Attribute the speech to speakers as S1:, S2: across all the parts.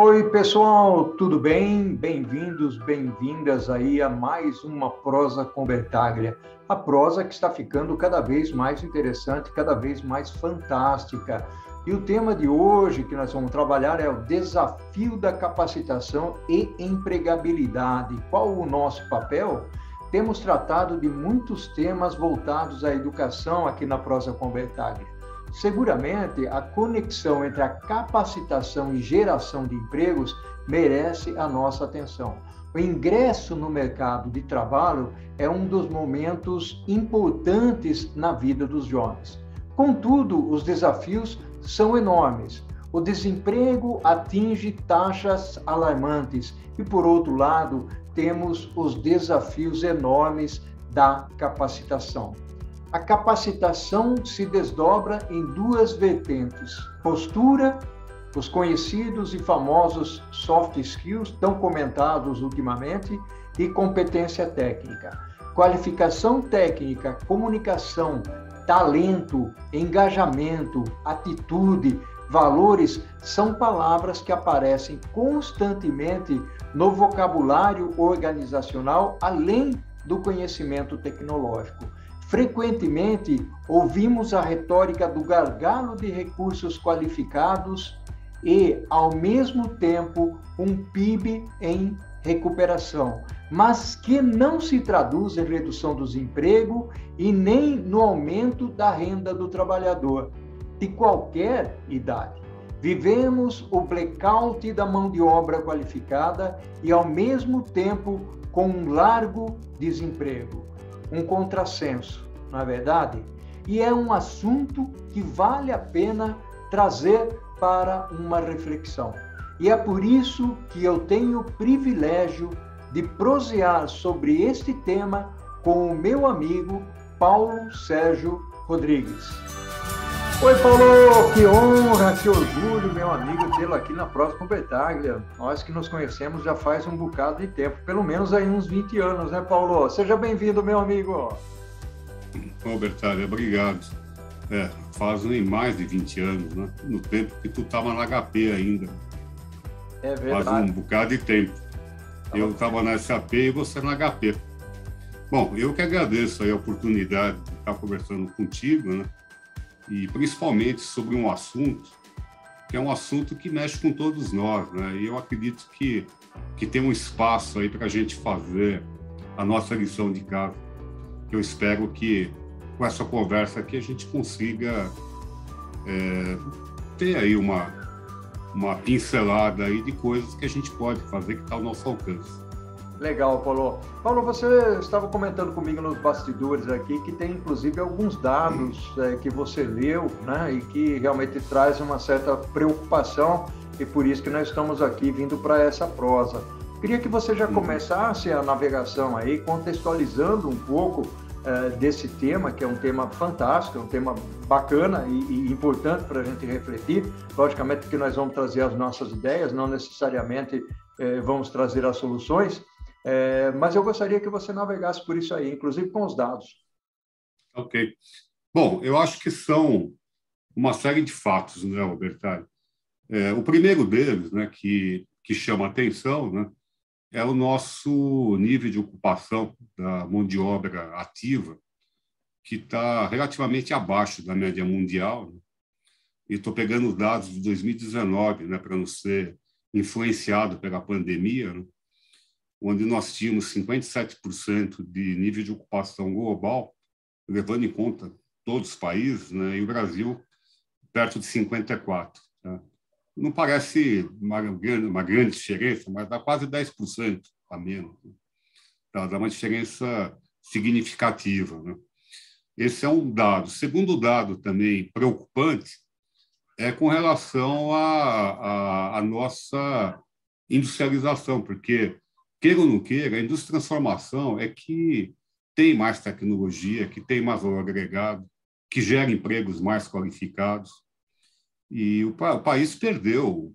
S1: Oi, pessoal, tudo bem? Bem-vindos, bem-vindas aí a mais uma prosa com Bertaglia. A prosa que está ficando cada vez mais interessante, cada vez mais fantástica. E o tema de hoje que nós vamos trabalhar é o desafio da capacitação e empregabilidade. Qual o nosso papel? Temos tratado de muitos temas voltados à educação aqui na prosa com Bertaglia. Seguramente, a conexão entre a capacitação e geração de empregos merece a nossa atenção. O ingresso no mercado de trabalho é um dos momentos importantes na vida dos jovens. Contudo, os desafios são enormes. O desemprego atinge taxas alarmantes e, por outro lado, temos os desafios enormes da capacitação. A capacitação se desdobra em duas vertentes: postura, os conhecidos e famosos soft skills, tão comentados ultimamente, e competência técnica. Qualificação técnica, comunicação, talento, engajamento, atitude, valores são palavras que aparecem constantemente no vocabulário organizacional, além do conhecimento tecnológico. Frequentemente, ouvimos a retórica do gargalo de recursos qualificados e, ao mesmo tempo, um PIB em recuperação, mas que não se traduz em redução do desemprego e nem no aumento da renda do trabalhador, de qualquer idade. Vivemos o blackout da mão de obra qualificada e, ao mesmo tempo, com um largo desemprego. Um contrassenso, na verdade, e é um assunto que vale a pena trazer para uma reflexão. E é por isso que eu tenho o privilégio de prosear sobre este tema com o meu amigo Paulo Sérgio Rodrigues. Oi, Paulo, que honra, que orgulho, meu amigo, tê-lo aqui na prosa com Bertaglia. Nós que nos conhecemos já faz um bocado de tempo, pelo menos aí uns 20 anos, né, Paulo? Seja bem-vindo, meu amigo.
S2: Ô, Bertaglia, obrigado. Fazem mais de 20 anos, né? No tempo que tu estava na HP ainda.
S1: É verdade.
S2: Faz um bocado de tempo. Eu estava na SAP e você na HP. Bom, eu que agradeço aí a oportunidade de estar conversando contigo, né? E principalmente sobre um assunto que é um assunto que mexe com todos nós, né? E eu acredito que tem um espaço aí para a gente fazer a nossa lição de casa. Eu espero que com essa conversa aqui a gente consiga ter aí uma pincelada aí de coisas que a gente pode fazer que está ao nosso alcance.
S1: Legal, Paulo. Paulo, você estava comentando comigo nos bastidores aqui que tem, inclusive, alguns dados que você leu, né, e que realmente traz uma certa preocupação, e por isso que nós estamos aqui vindo para essa prosa. Queria que você já começasse a navegação aí, contextualizando um pouco desse tema, que é um tema fantástico, é um tema bacana e importante para a gente refletir. Logicamente que nós vamos trazer as nossas ideias, não necessariamente vamos trazer as soluções, mas eu gostaria que você navegasse por isso aí, inclusive com os dados.
S2: Ok. Bom, eu acho que são uma série de fatos, né, Bertaglia? O primeiro deles, né, que chama a atenção, né, é o nosso nível de ocupação da mão de obra ativa, que está relativamente abaixo da média mundial, né? E estou pegando os dados de 2019, né, para não ser influenciado pela pandemia, né, onde nós tínhamos 57% de nível de ocupação global, levando em conta todos os países, né, e o Brasil perto de 54%. Tá? Não parece uma grande diferença, mas dá quase 10% a menos. Tá? Dá uma diferença significativa, né? Esse é um dado. Segundo dado também preocupante é com relação à nossa industrialização, porque, queira ou não queira, a indústria de transformação é que tem mais tecnologia, que tem mais valor agregado, que gera empregos mais qualificados. E o país perdeu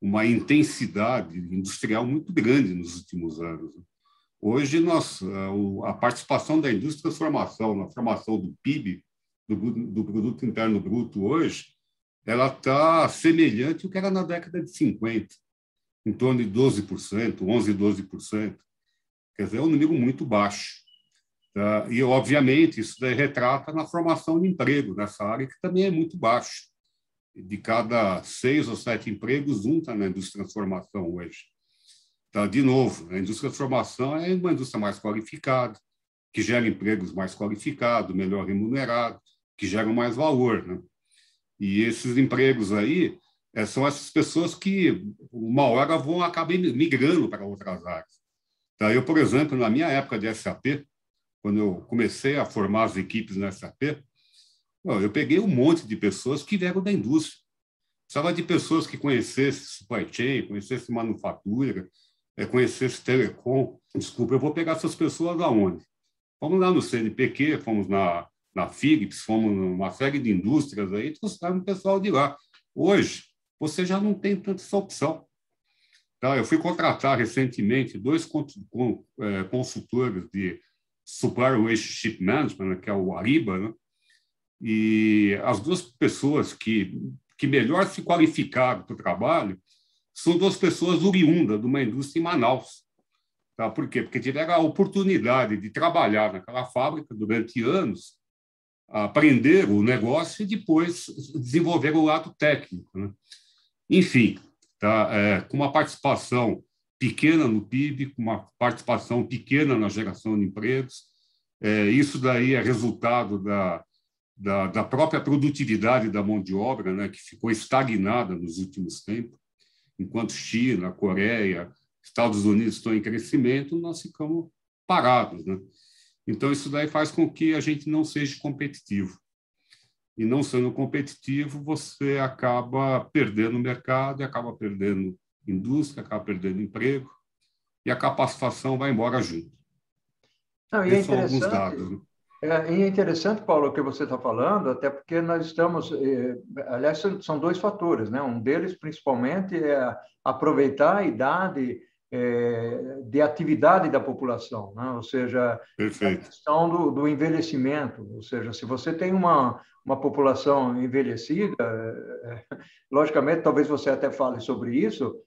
S2: uma intensidade industrial muito grande nos últimos anos. Hoje, a participação da indústria de transformação na formação do PIB, do Produto Interno Bruto, hoje, ela está semelhante ao que era na década de 50, em torno de 12%, 11%, 12%. Quer dizer, é um número muito baixo. Tá? E, obviamente, isso daí retrata na formação de emprego nessa área, que também é muito baixo. De cada 6 ou 7 empregos, um está na indústria de transformação hoje. Tá? De novo, a indústria de transformação é uma indústria mais qualificada, que gera empregos mais qualificados, melhor remunerados, que geram mais valor, né? E esses empregos aí são essas pessoas que, uma hora, vão acabar migrando para outras áreas. Tá? Eu, por exemplo, na minha época de SAP, quando eu comecei a formar as equipes na SAP, eu peguei um monte de pessoas que vieram da indústria. Precisava de pessoas que conhecessem supply chain, conhecessem manufatura, conhecessem telecom. Desculpa, eu vou pegar essas pessoas aonde? Fomos lá no CNPq, fomos na Philips, fomos numa série de indústrias aí, trouxeram o pessoal de lá. Hoje, você já não tem tanta essa opção. Tá? Eu fui contratar recentemente 2 consultores de Supplier Relationship Management, que é o Ariba, né? E as 2 pessoas que melhor se qualificaram para o trabalho são 2 pessoas oriundas de uma indústria em Manaus. Tá? Por quê? Porque tiveram a oportunidade de trabalhar naquela fábrica durante anos, aprender o negócio e depois desenvolver o lado técnico, né? Enfim, tá? Com uma participação pequena no PIB, com uma participação pequena na geração de empregos. Isso daí é resultado da própria produtividade da mão de obra, né, que ficou estagnada nos últimos tempos. Enquanto China, Coreia, Estados Unidos estão em crescimento, nós ficamos parados, né? Então, isso daí faz com que a gente não seja competitivo. E não sendo competitivo, você acaba perdendo mercado, e acaba perdendo indústria, acaba perdendo emprego, e a capacitação vai embora junto.
S1: Não, e
S2: Esses são alguns dados, né?
S1: E é interessante, Paulo, o que você está falando, até porque nós estamos, aliás, são 2 fatores, né? Um deles, principalmente, é aproveitar a idade de atividade da população, né? Ou seja, a
S2: Perfeito.
S1: questão do envelhecimento, ou seja, se você tem uma população envelhecida, logicamente, talvez você até fale sobre isso,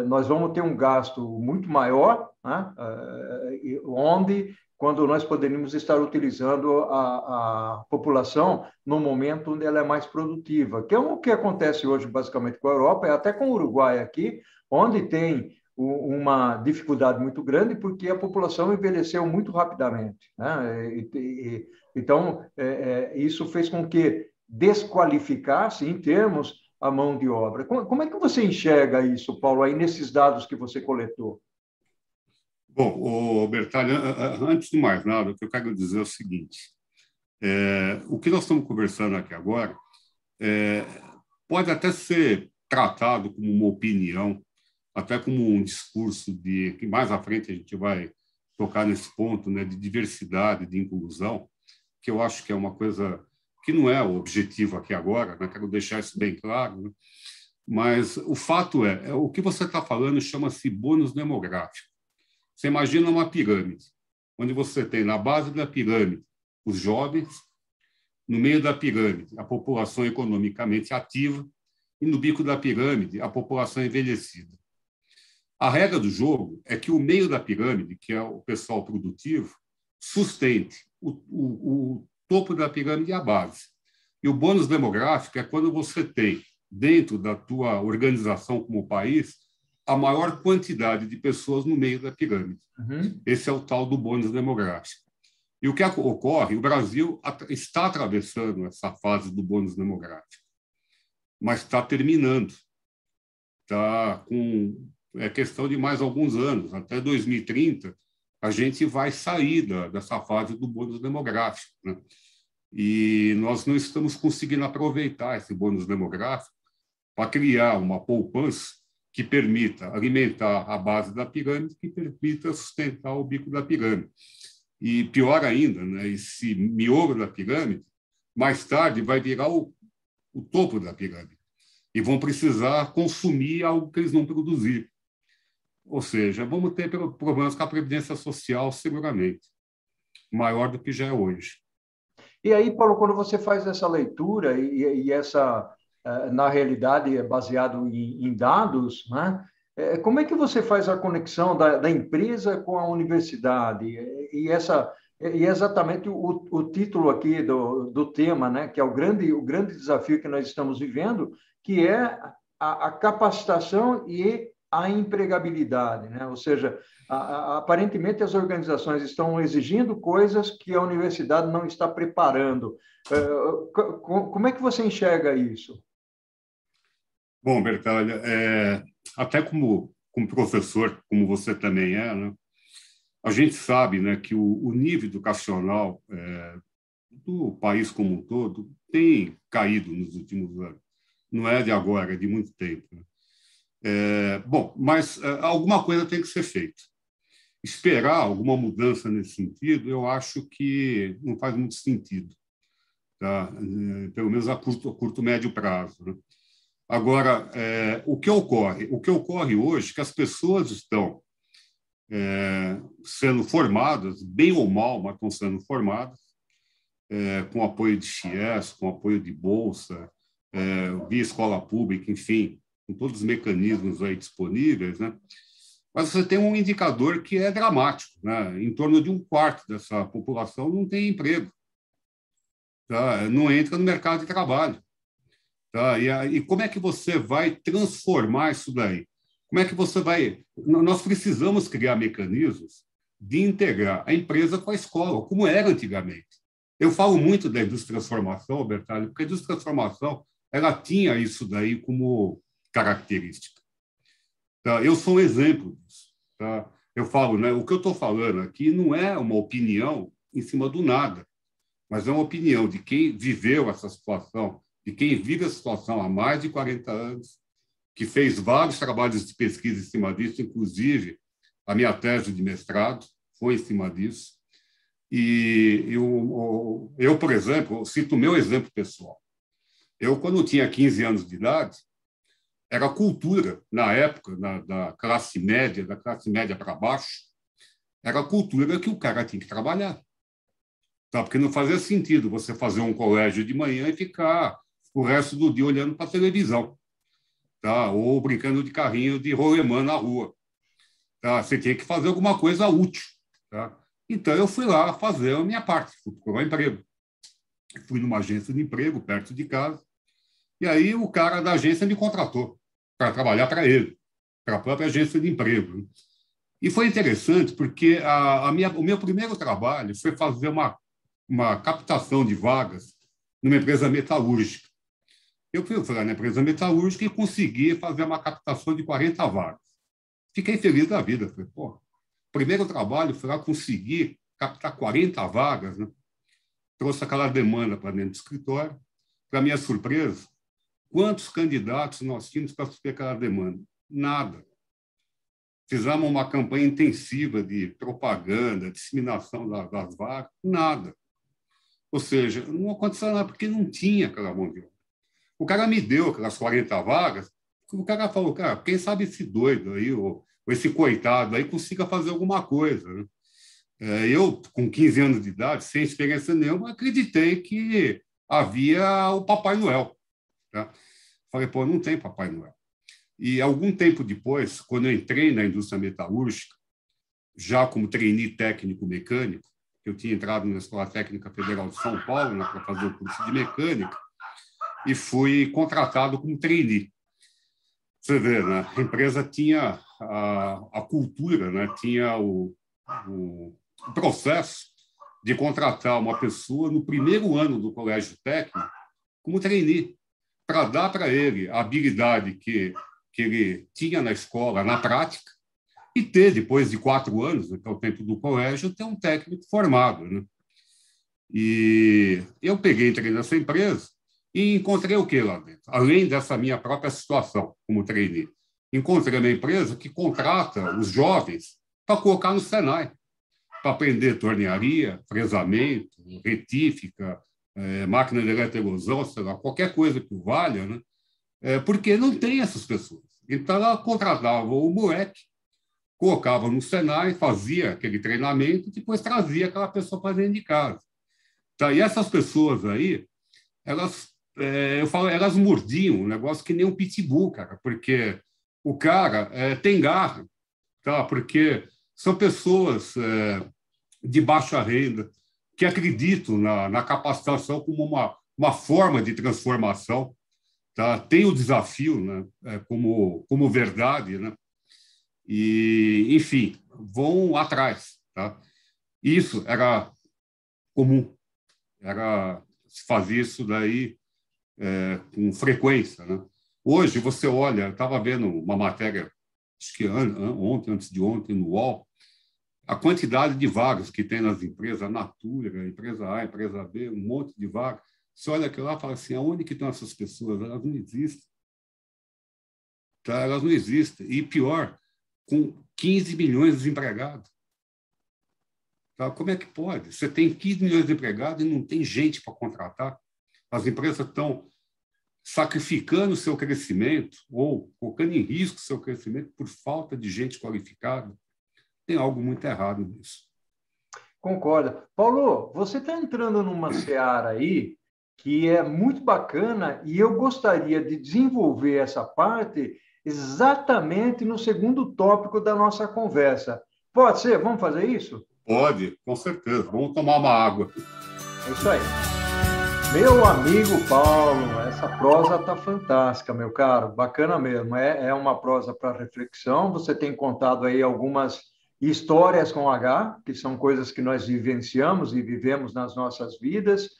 S1: nós vamos ter um gasto muito maior, né? Onde quando nós poderíamos estar utilizando a população no momento onde ela é mais produtiva, que é o que acontece hoje basicamente com a Europa, e até com o Uruguai aqui, onde tem uma dificuldade muito grande porque a população envelheceu muito rapidamente, né? Então, isso fez com que desqualificasse em termos a mão de obra. Como é que você enxerga isso, Paulo, aí nesses dados que você coletou?
S2: Bom, Bertalho, antes de mais nada, o que eu quero dizer é o seguinte: o que nós estamos conversando aqui agora pode até ser tratado como uma opinião, até como um discurso que mais à frente a gente vai tocar nesse ponto, né, de diversidade, de inclusão, que eu acho que é uma coisa que não é o objetivo aqui agora, né? Quero deixar isso bem claro, né? Mas o fato o que você está falando chama-se bônus demográfico. Você imagina uma pirâmide, onde você tem na base da pirâmide os jovens, no meio da pirâmide a população economicamente ativa e no bico da pirâmide a população envelhecida. A regra do jogo é que o meio da pirâmide, que é o pessoal produtivo, sustente o topo da pirâmide e a base. E o bônus demográfico é quando você tem, dentro da tua organização como país, a maior quantidade de pessoas no meio da pirâmide.
S1: Uhum.
S2: Esse é o tal do bônus demográfico. E o que ocorre? O Brasil está atravessando essa fase do bônus demográfico, mas está terminando. Está com questão de mais alguns anos. Até 2030, a gente vai sair dessa fase do bônus demográfico, né? E nós não estamos conseguindo aproveitar esse bônus demográfico para criar uma poupança que permita alimentar a base da pirâmide, que permita sustentar o bico da pirâmide. E pior ainda, né, esse miolo da pirâmide, mais tarde, vai virar o topo da pirâmide. E vão precisar consumir algo que eles não produziram. Ou seja, vamos ter problemas com a previdência social, seguramente, maior do que já é hoje.
S1: E aí, Paulo, quando você faz essa leitura e essa na realidade, é baseado em dados, né? Como é que você faz a conexão da empresa com a universidade? E exatamente o título aqui do tema, né? Que é o grande desafio que nós estamos vivendo, que é a capacitação e a empregabilidade, né? Ou seja, aparentemente as organizações estão exigindo coisas que a universidade não está preparando. Como é que você enxerga isso?
S2: Bom, Bertalha, até como professor, como você também é, né, a gente sabe, né, que o nível educacional do país como um todo tem caído nos últimos anos. Não é de agora, é de muito tempo. Né? Bom, mas alguma coisa tem que ser feita. Esperar alguma mudança nesse sentido, eu acho que não faz muito sentido, tá? Pelo menos a curto médio prazo. Né? Agora, o que ocorre? O que ocorre hoje é que as pessoas estão sendo formadas, bem ou mal, mas estão sendo formadas, com apoio de FIES, com apoio de bolsa, via escola pública, enfim, com todos os mecanismos aí disponíveis, né? Mas você tem um indicador que é dramático, né? Em torno de um quarto dessa população não tem emprego, tá? Não entra no mercado de trabalho. Tá? E como é que você vai transformar isso daí? Como é que você vai... Nós precisamos criar mecanismos de integrar a empresa com a escola, como era antigamente. Eu falo muito da indústria de transformação, Bertalho, porque a indústria de transformação ela tinha isso daí como característica. Tá? Eu sou um exemplo disso. Tá? Eu falo, né, o que eu estou falando aqui não é uma opinião em cima do nada, mas é uma opinião de quem viveu essa situação, de quem vive a situação há mais de 40 anos, que fez vários trabalhos de pesquisa em cima disso, inclusive a minha tese de mestrado foi em cima disso. E eu, por exemplo, cito o meu exemplo pessoal. Eu, quando tinha 15 anos de idade, era cultura, na época, da classe média para baixo, era a cultura que o cara tinha que trabalhar. Tá? Porque não fazia sentido você fazer um colégio de manhã e ficar o resto do dia olhando para a televisão, tá? Ou brincando de carrinho de rolemã na rua. Tá? Você tinha que fazer alguma coisa útil. Tá? Então, eu fui lá fazer a minha parte, fui procurar um emprego. Fui numa agência de emprego perto de casa, e aí o cara da agência me contratou para trabalhar para ele, para a própria agência de emprego. E foi interessante, porque o meu primeiro trabalho foi fazer uma captação de vagas numa empresa metalúrgica. Eu fui na empresa metalúrgica e consegui fazer uma captação de 40 vagas. Fiquei feliz da vida. Falei, pô, primeiro trabalho foi lá conseguir captar 40 vagas, né? Trouxe aquela demanda para dentro do escritório. Para minha surpresa, quantos candidatos nós tínhamos para suprir aquela demanda? Nada. Fizemos uma campanha intensiva de propaganda, disseminação das vagas, nada. Ou seja, não aconteceu nada porque não tinha aquela mão de obra. O cara me deu aquelas 40 vagas, o cara falou, cara, quem sabe esse doido aí, ou esse coitado aí, consiga fazer alguma coisa. Né? Eu, com 15 anos de idade, sem experiência nenhuma, acreditei que havia o Papai Noel. Tá? Falei, pô, não tem Papai Noel. E algum tempo depois, quando eu entrei na indústria metalúrgica, já como trainee técnico mecânico, eu tinha entrado na Escola Técnica Federal de São Paulo, né, para fazer o curso de mecânica, e fui contratado como trainee. Você vê, né? A empresa tinha a cultura, né? Tinha o processo de contratar uma pessoa no primeiro ano do colégio técnico como trainee, para dar para ele a habilidade que ele tinha na escola, na prática, e ter, depois de 4 anos, que é o tempo do colégio, ter um técnico formado. Né? E eu entrei nessa empresa e encontrei o que lá dentro? Além dessa minha própria situação como trainee, encontrei uma empresa que contrata os jovens para colocar no Senai, para aprender tornearia, fresamento, retífica, máquina de eletroerosão, sei lá, qualquer coisa que valha, né? Porque não tem essas pessoas. Então, ela contratava o moleque, colocava no Senai, fazia aquele treinamento e depois trazia aquela pessoa para dentro de casa. Tá? E essas pessoas aí, elas eu falo, elas mordiam um negócio que nem um pitbull, cara, porque o cara tem garra, tá? Porque são pessoas de baixa renda que acreditam na capacitação como uma forma de transformação, tá? Tem o desafio, né? Como verdade, né? E, enfim, vão atrás, tá? Isso era comum, se fazia isso daí com frequência, né? Hoje, você olha, estava vendo uma matéria, acho que ontem, antes de ontem, no UOL, a quantidade de vagas que tem nas empresas, a Natura, empresa A, empresa B, um monte de vagas. Você olha aquilo lá e fala assim, aonde que estão essas pessoas? Elas não existem. Tá? Elas não existem. E pior, com 15 milhões de desempregados. Tá? Como é que pode? Você tem 15 milhões de empregados e não tem gente para contratar. As empresas estão sacrificando o seu crescimento ou colocando em risco o seu crescimento por falta de gente qualificada. Tem algo muito errado nisso.
S1: Concorda. Paulo, você está entrando numa seara aí que é muito bacana e eu gostaria de desenvolver essa parte exatamente no segundo tópico da nossa conversa. Pode ser? Vamos fazer isso?
S2: Pode, com certeza. Vamos tomar uma água.
S1: É isso aí. Meu amigo Paulo, essa prosa está fantástica, meu caro, bacana mesmo. É uma prosa para reflexão. Você tem contado aí algumas histórias com H, que são coisas que nós vivenciamos e vivemos nas nossas vidas.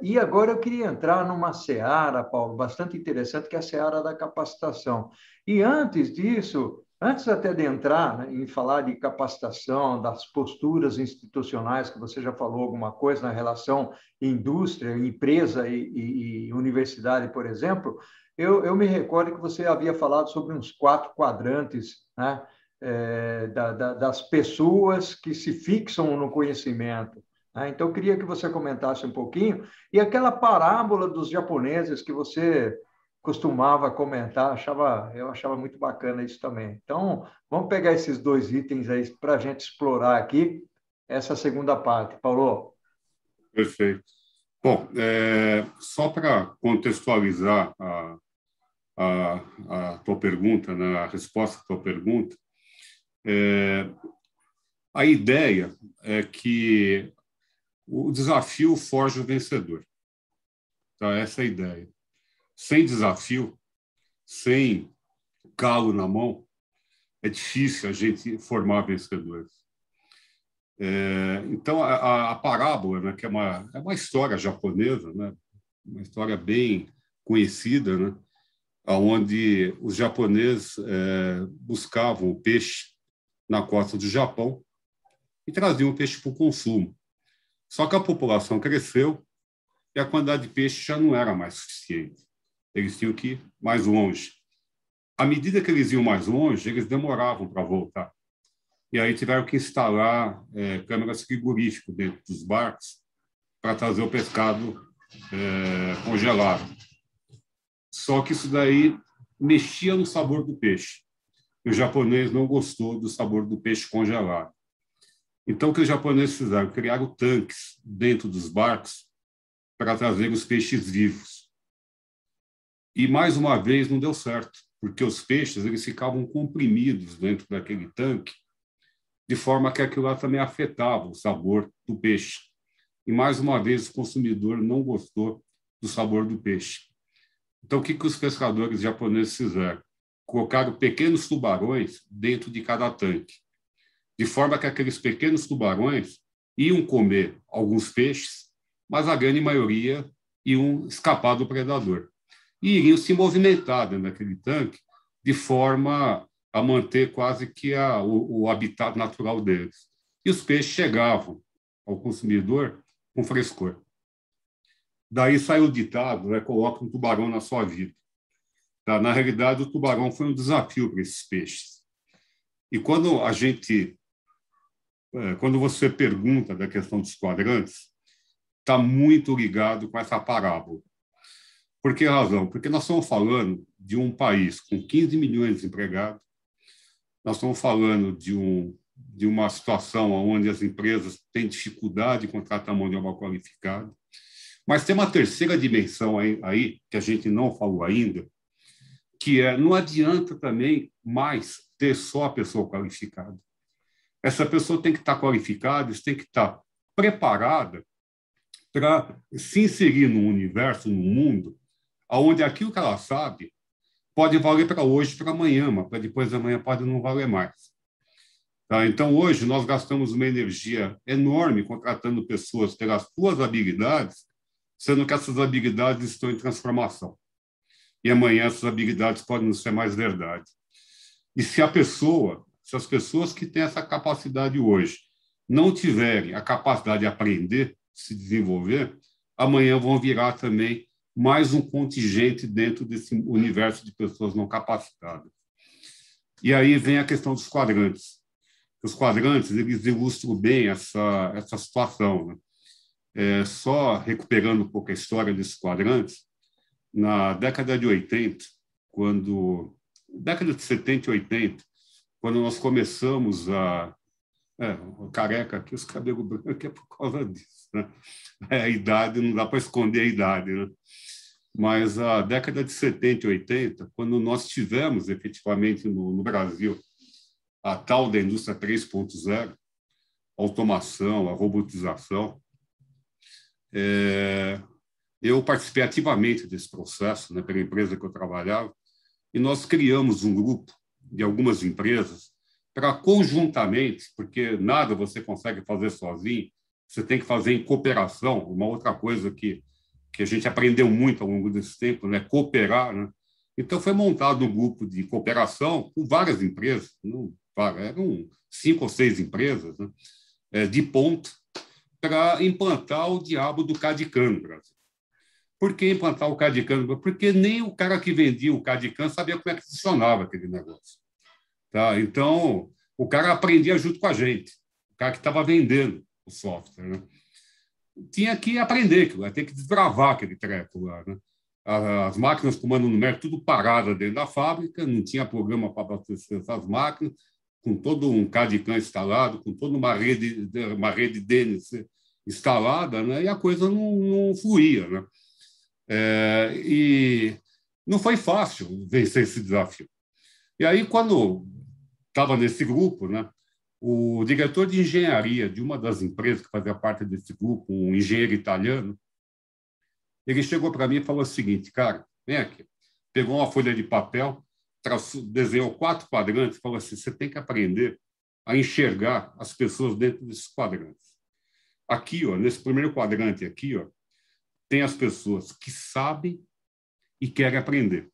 S1: E agora eu queria entrar numa seara, Paulo, bastante interessante, que é a seara da capacitação. E antes disso, antes até de entrar, né, em falar de capacitação, das posturas institucionais, que você já falou alguma coisa na relação indústria, empresa e universidade, por exemplo, eu me recordo que você havia falado sobre uns 4 quadrantes, né, das pessoas que se fixam no conhecimento. Então, eu queria que você comentasse um pouquinho. E aquela parábola dos japoneses que você costumava comentar, eu achava muito bacana isso também. Então, vamos pegar esses 2 itens aí para a gente explorar aqui essa segunda parte. Paulo?
S2: Perfeito. Bom, só para contextualizar a tua pergunta, né, a resposta à tua pergunta, a ideia é que o desafio forja o vencedor. Tá? Essa é a ideia. Sem desafio, sem calo na mão, é difícil a gente formar vencedores. Então, a parábola, né, que é uma história japonesa, né, uma história bem conhecida, né, onde os japoneses buscavam o peixe na costa do Japão e traziam o peixe para o consumo. Só que a população cresceu e a quantidade de peixe já não era mais suficiente. Eles tinham que ir mais longe. À medida que eles iam mais longe, eles demoravam para voltar. E aí tiveram que instalar câmeras frigoríficas dentro dos barcos para trazer o pescado congelado. Só que isso daí mexia no sabor do peixe. E o japonês não gostou do sabor do peixe congelado. Então, o que os japoneses fizeram? Criaram tanques dentro dos barcos para trazer os peixes vivos. E, mais uma vez, não deu certo, porque os peixes eles ficavam comprimidos dentro daquele tanque, de forma que aquilo lá também afetava o sabor do peixe. E, mais uma vez, o consumidor não gostou do sabor do peixe. Então, o que os pescadores japoneses fizeram? Colocaram pequenos tubarões dentro de cada tanque, de forma que aqueles pequenos tubarões iam comer alguns peixes, mas a grande maioria iam escapar do predador. E iriam se movimentar dentro daquele tanque de forma a manter quase que o habitat natural deles. E os peixes chegavam ao consumidor com frescor. Daí saiu o ditado, né, coloca um tubarão na sua vida. Tá? Na realidade, o tubarão foi um desafio para esses peixes. E quando você pergunta da questão dos quadrantes, está muito ligado com essa parábola. Por que razão? Porque nós estamos falando de um país com 15 milhões de desempregados, nós estamos falando de uma situação onde as empresas têm dificuldade de contratar mão de obra qualificada, Mas tem uma terceira dimensão aí que a gente não falou ainda, que não adianta também mais ter só a pessoa qualificada. Essa pessoa tem que estar qualificada, tem que estar preparada para se inserir num universo, num mundo, onde aquilo que ela sabe pode valer para hoje, para amanhã, mas para depois da manhã pode não valer mais. Tá? Então, hoje, nós gastamos uma energia enorme contratando pessoas pelas suas habilidades, sendo que essas habilidades estão em transformação. E amanhã essas habilidades podem não ser mais verdade. E se as pessoas que têm essa capacidade hoje não tiverem a capacidade de aprender, se desenvolver, amanhã vão virar também mais um contingente dentro desse universo de pessoas não capacitadas. E aí vem a questão dos quadrantes. Os quadrantes, eles ilustram bem essa situação, né? Só recuperando um pouco a história desses quadrantes, na década de 80, década de 70 e 80, quando nós começamos o careca aqui, os cabelos brancos é por causa disso, né? A idade, não dá para esconder a idade, né? Mas a década de 70 e 80, quando nós tivemos efetivamente no Brasil a tal da indústria 3.0, a automação, a robotização, eu participei ativamente desse processo, né, pela empresa que eu trabalhava, e nós criamos um grupo de algumas empresas para conjuntamente, porque nada você consegue fazer sozinho, você tem que fazer em cooperação. Uma outra coisa que a gente aprendeu muito ao longo desse tempo, né, cooperar, né? Então, foi montado um grupo de cooperação com várias empresas, eram 5 ou 6 empresas, né, de ponta, para implantar o diabo do CAD/CAM no Brasil. Por que implantar o CAD/CAM? Porque nem o cara que vendia o CAD/CAM sabia como é que funcionava aquele negócio. Tá? Então, o cara aprendia junto com a gente, o cara que estava vendendo o software, né? Tinha que aprender, tem que desbravar aquele treco lá, né? As máquinas com comando numérico, tudo parada dentro da fábrica, não tinha programa para abastecer essas máquinas, com todo um CAD/CAM instalado, com toda uma rede DNC instalada, né? E a coisa não fluía, né? E não foi fácil vencer esse desafio. E aí, quando estava nesse grupo, né, o diretor de engenharia de uma das empresas que fazia parte desse grupo, um engenheiro italiano, ele chegou para mim e falou o seguinte: cara, vem aqui. Pegou uma folha de papel, desenhou 4 quadrantes e falou assim: você tem que aprender a enxergar as pessoas dentro desses quadrantes. Aqui, ó, nesse primeiro quadrante aqui, ó, tem as pessoas que sabem e querem aprender.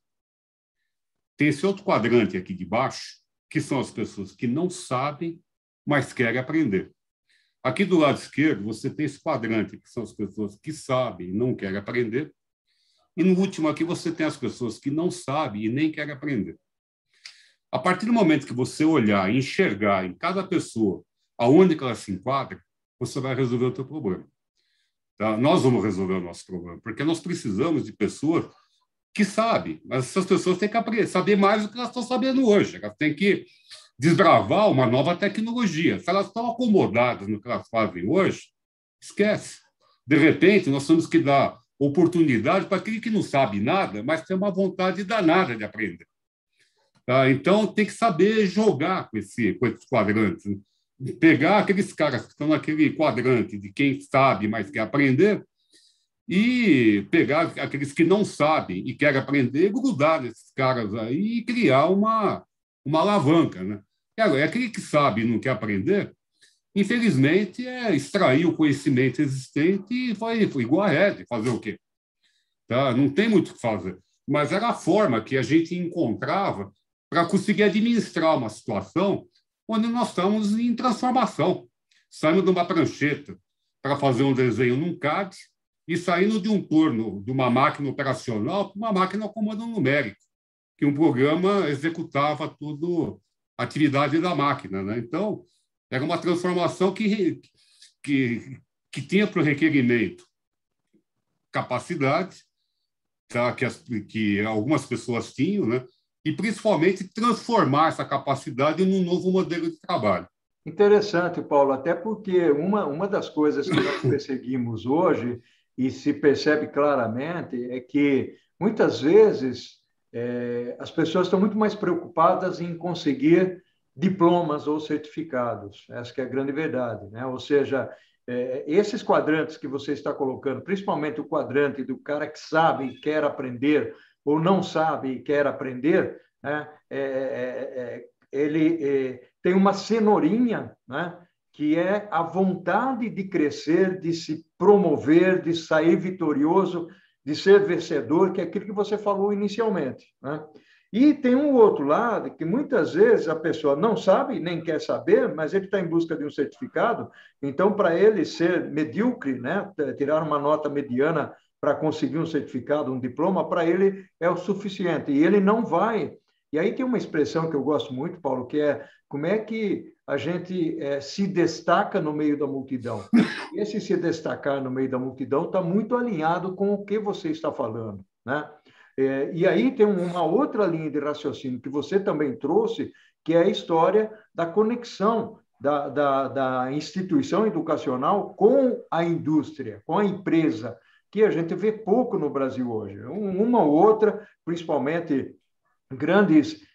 S2: Tem esse outro quadrante aqui de baixo, que são as pessoas que não sabem, mas querem aprender. Aqui do lado esquerdo, você tem esse quadrante, que são as pessoas que sabem e não querem aprender. E no último aqui, você tem as pessoas que não sabem e nem querem aprender. A partir do momento que você olhar e enxergar em cada pessoa aonde que ela se enquadra, você vai resolver o seu problema. Tá? Nós vamos resolver o nosso problema, porque nós precisamos de pessoas que sabem, mas essas pessoas têm que saber mais do que elas estão sabendo hoje. Elas têm que desbravar uma nova tecnologia. Se elas estão acomodadas no que elas fazem hoje, esquece. De repente, nós temos que dar oportunidade para aquele que não sabe nada, mas tem uma vontade danada de aprender. Tá? Então, tem que saber jogar com esses quadrantes. Né? Pegar aqueles caras que estão naquele quadrante de quem sabe, mas quer aprender, e pegar aqueles que não sabem e querem aprender, grudar nesses caras aí e criar uma alavanca. Né? E agora, aquele que sabe e não quer aprender, infelizmente, extrair o conhecimento existente e foi igual a Red, fazer o quê? Tá? Não tem muito o que fazer. Mas era a forma que a gente encontrava para conseguir administrar uma situação onde nós estamos em transformação. Saímos de uma prancheta para fazer um desenho num CAD e saindo de um turno de uma máquina operacional para uma máquina a comando numérico, que um programa executava toda a atividade da máquina. Né? Então, era uma transformação que tinha para o requerimento capacidade, tá? que algumas pessoas tinham, né? E principalmente transformar essa capacidade num novo modelo de trabalho.
S1: Interessante, Paulo, até porque uma das coisas que nós perseguimos hoje e se percebe claramente é que, muitas vezes, as pessoas estão muito mais preocupadas em conseguir diplomas ou certificados. Essa que é a grande verdade, né? Ou seja, esses quadrantes que você está colocando, principalmente o quadrante do cara que sabe e quer aprender, ou não sabe e quer aprender, né? Ele tem uma cenourinha, né? Que é a vontade de crescer, de se promover, de sair vitorioso, de ser vencedor, que é aquilo que você falou inicialmente, né? E tem um outro lado que muitas vezes a pessoa não sabe, nem quer saber, mas ele está em busca de um certificado, então para ele ser medíocre, né, tirar uma nota mediana para conseguir um certificado, um diploma, para ele é o suficiente, e ele não vai. E aí tem uma expressão que eu gosto muito, Paulo, que é como é que a gente se destaca no meio da multidão. Esse se destacar no meio da multidão está muito alinhado com o que você está falando, né? E aí tem uma outra linha de raciocínio que você também trouxe, que é a história da conexão da instituição educacional com a indústria, com a empresa, que a gente vê pouco no Brasil hoje. Uma ou outra, principalmente grandes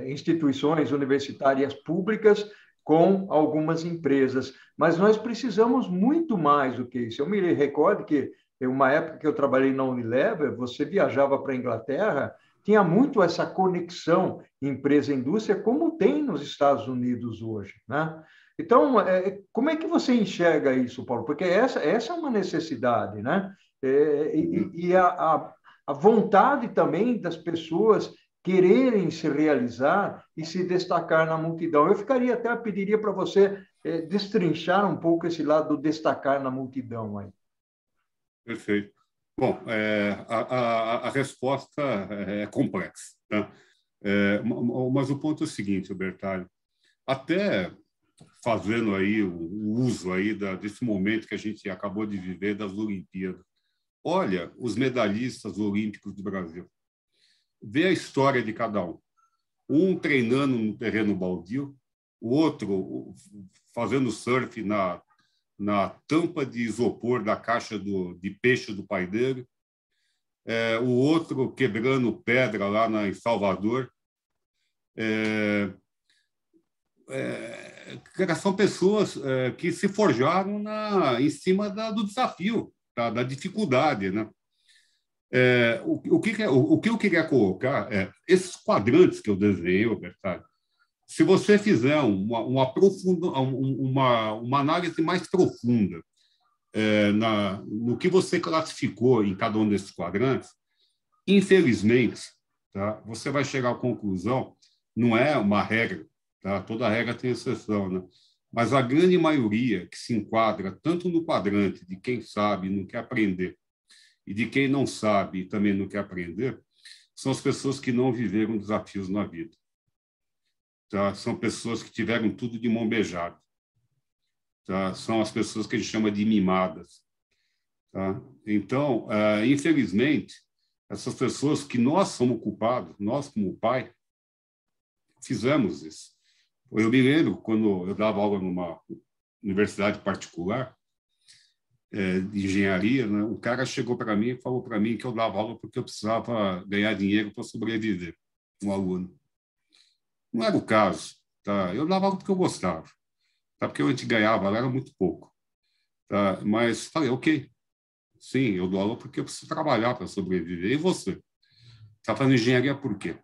S1: instituições universitárias públicas com algumas empresas. Mas nós precisamos muito mais do que isso. Eu me recordo que, em uma época que eu trabalhei na Unilever, você viajava para a Inglaterra, tinha muito essa conexão empresa-indústria, como tem nos Estados Unidos hoje, né? Então, como é que você enxerga isso, Paulo? Porque essa é uma necessidade, né? E a vontade também das pessoas quererem se realizar e se destacar na multidão. Eu pediria para você destrinchar um pouco esse lado do destacar na multidão aí.
S2: Perfeito. Bom, a resposta é complexa, tá? Mas o ponto é o seguinte, Bertalho, até fazendo aí o uso aí desse momento que a gente acabou de viver das Olimpíadas, olha os medalhistas olímpicos do Brasil, vê a história de cada um. Um treinando no terreno baldio, o outro fazendo surf na tampa de isopor da caixa de peixe do pai dele, o outro quebrando pedra lá em Salvador. São pessoas que se forjaram em cima do desafio, da dificuldade, né? O que eu queria colocar é esses quadrantes que eu desenhei, Bertalho. Se você fizer uma análise mais profunda no que você classificou em cada um desses quadrantes, infelizmente, tá, você vai chegar à conclusão, não é uma regra, tá? Toda regra tem exceção, né? Mas a grande maioria que se enquadra tanto no quadrante de quem sabe e não quer aprender, e de quem não sabe e também não quer aprender, são as pessoas que não viveram desafios na vida. Tá? São pessoas que tiveram tudo de mão beijada. Tá? São as pessoas que a gente chama de mimadas. Tá? Então, infelizmente, essas pessoas que nós somos culpados, nós como pai, fizemos isso. Eu me lembro, quando eu dava aula numa universidade particular, de engenharia, né? O cara chegou para mim e falou para mim que eu dava aula porque eu precisava ganhar dinheiro para sobreviver, um aluno. Não era o caso, tá? Eu dava aula porque eu gostava, tá? Porque a gente ganhava, era muito pouco, tá? Mas falei, ok, sim, eu dou aula porque eu preciso trabalhar para sobreviver. E você? Está fazendo engenharia por quê?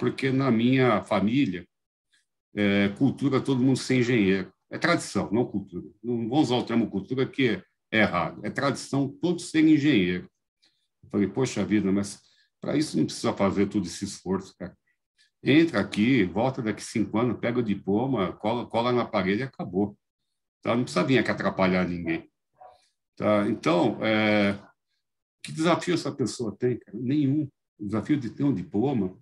S2: Porque na minha família, cultura, todo mundo ser engenheiro. É tradição, não cultura. Não vamos usar o termo cultura, que é errado. É tradição todos serem engenheiro. Eu falei, poxa vida, mas para isso não precisa fazer todo esse esforço, cara. Entra aqui, volta daqui 5 anos, pega o diploma, cola na parede e acabou. Tá? Não precisa vir aqui atrapalhar ninguém. Tá? Então, que desafio essa pessoa tem, cara? Nenhum. O desafio de ter um diploma,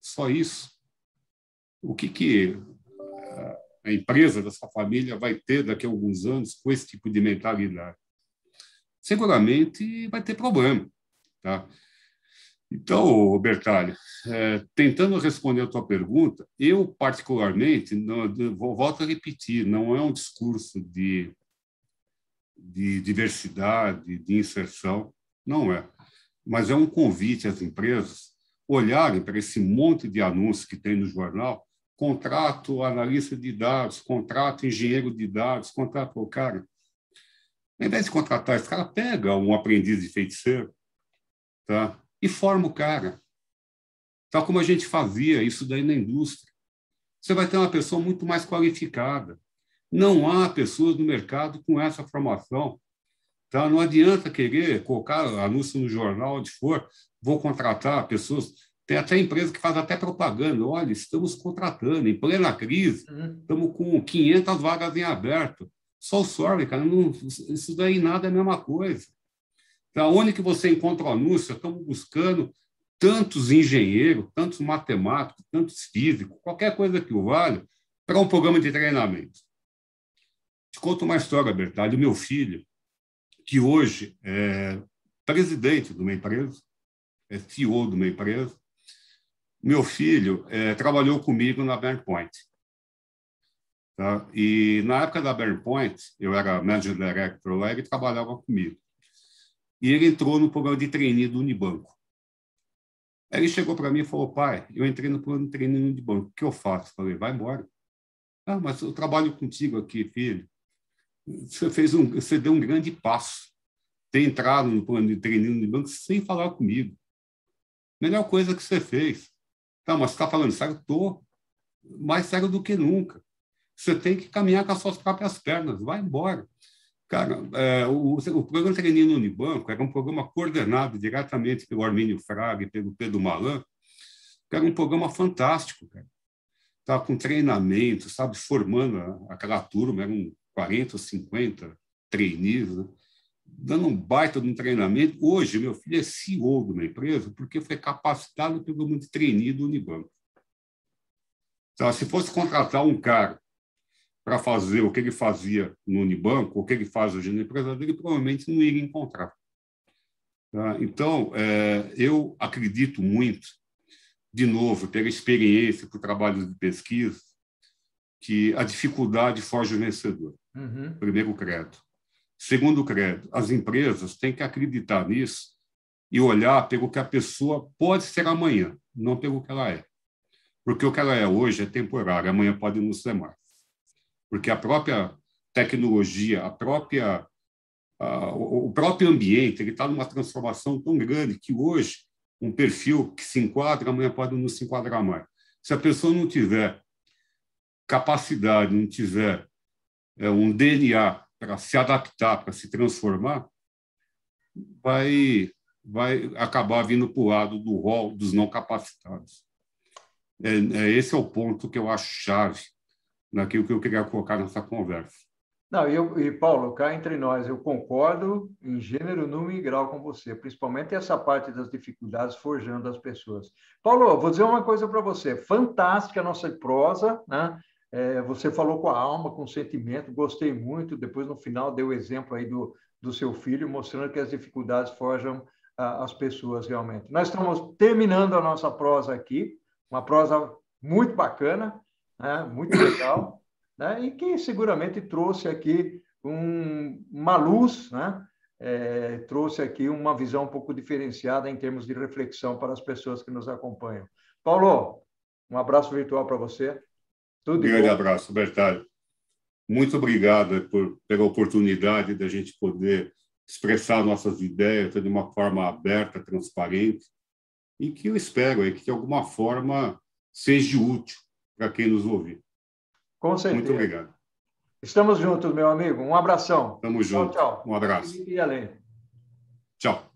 S2: só isso. O que a empresa dessa família vai ter daqui a alguns anos com esse tipo de mentalidade? Seguramente vai ter problema. Tá? Então, Bertalho, tentando responder a tua pergunta, eu, particularmente, volto a repetir, não é um discurso de de diversidade, de inserção, não é. Mas é um convite às empresas olharem para esse monte de anúncios que tem no jornal, contrato analista de dados, contrato engenheiro de dados, contrato o cara. Ao invés de contratar esse cara, pega um aprendiz de feiticeiro, tá? E forma o cara. Tal como a gente fazia isso daí na indústria. Você vai ter uma pessoa muito mais qualificada. Não há pessoas no mercado com essa formação. Tá? Não adianta querer colocar anúncio no jornal, onde for, vou contratar pessoas. Tem até empresa que faz até propaganda. Olha, estamos contratando, em plena crise, estamos com 500 vagas em aberto. Só sorry, cara, não, isso daí nada é a mesma coisa. Então, onde que você encontra o anúncio? Estamos buscando tantos engenheiros, tantos matemáticos, tantos físicos, qualquer coisa que o valha, para um programa de treinamento. Te conto uma história, Bertalho. Meu filho, que hoje é presidente de uma empresa, é CEO de uma empresa, meu filho trabalhou comigo na BurnPoint. Tá? E na época da BurnPoint, eu era Manager Director lá, ele trabalhava comigo. E ele entrou no programa de trainee do Unibanco. Aí ele chegou para mim e falou, pai, eu entrei no programa de trainee do Unibanco, o que eu faço? Falei, vai embora. Ah, mas eu trabalho contigo aqui, filho. Você deu um grande passo. Ter entrado no plano de trainee no Unibanco sem falar comigo. Melhor coisa que você fez. Tá, mas você está falando sério? Estou mais sério do que nunca. Você tem que caminhar com as suas próprias pernas. Vai embora. Cara, o programa Trainee no Unibanco era um programa coordenado diretamente pelo Armínio Fraga e pelo Pedro Malan, que era um programa fantástico, cara. Estava com treinamento, sabe, formando aquela turma, eram 40 ou 50 trainees, né? Dando um baita de um treinamento. Hoje, meu filho é CEO de uma empresa porque foi capacitado pelo programa de trainee do Unibanco. Então, se fosse contratar um cara para fazer o que ele fazia no Unibanco, o que ele faz hoje na empresa dele, provavelmente não iria encontrar. Tá? Então, eu acredito muito, de novo, pela experiência, por trabalhos de pesquisa, que a dificuldade forja o vencedor. Primeiro credo. Segundo credo, as empresas têm que acreditar nisso e olhar pelo que a pessoa pode ser amanhã, não pelo que ela é. Porque o que ela é hoje é temporário, amanhã pode não ser mais. Porque a própria tecnologia, o próprio ambiente, ele está numa transformação tão grande que hoje um perfil que se enquadra, amanhã pode não se enquadrar mais. Se a pessoa não tiver capacidade, não tiver um DNA para se adaptar, para se transformar, vai acabar vindo para o lado do rol dos não capacitados. Esse é o ponto que eu acho chave naquilo que eu queria colocar nessa conversa.
S1: Não, e Paulo, cá entre nós, eu concordo em gênero, número e grau com você, principalmente essa parte das dificuldades forjando as pessoas. Paulo, vou dizer uma coisa para você, fantástica a nossa prosa, né? Você falou com a alma, com o sentimento, gostei muito, depois no final deu o exemplo aí do seu filho, mostrando que as dificuldades forjam as pessoas realmente. Nós estamos terminando a nossa prosa aqui, uma prosa muito bacana, né? Muito legal, né? E que seguramente trouxe aqui uma luz, né? Trouxe aqui uma visão um pouco diferenciada em termos de reflexão para as pessoas que nos acompanham. Paulo, um abraço virtual para você.
S2: Tudo de bom. Grande abraço, Bertalho. Muito obrigado pela oportunidade da gente poder expressar nossas ideias de uma forma aberta, transparente, e que eu espero que de alguma forma seja útil para quem nos ouvir.
S1: Com certeza.
S2: Muito obrigado.
S1: Estamos juntos, meu amigo. Um abração.
S2: Estamos juntos.
S1: Tchau, tchau.
S2: Um abraço.
S1: E além.
S2: Tchau.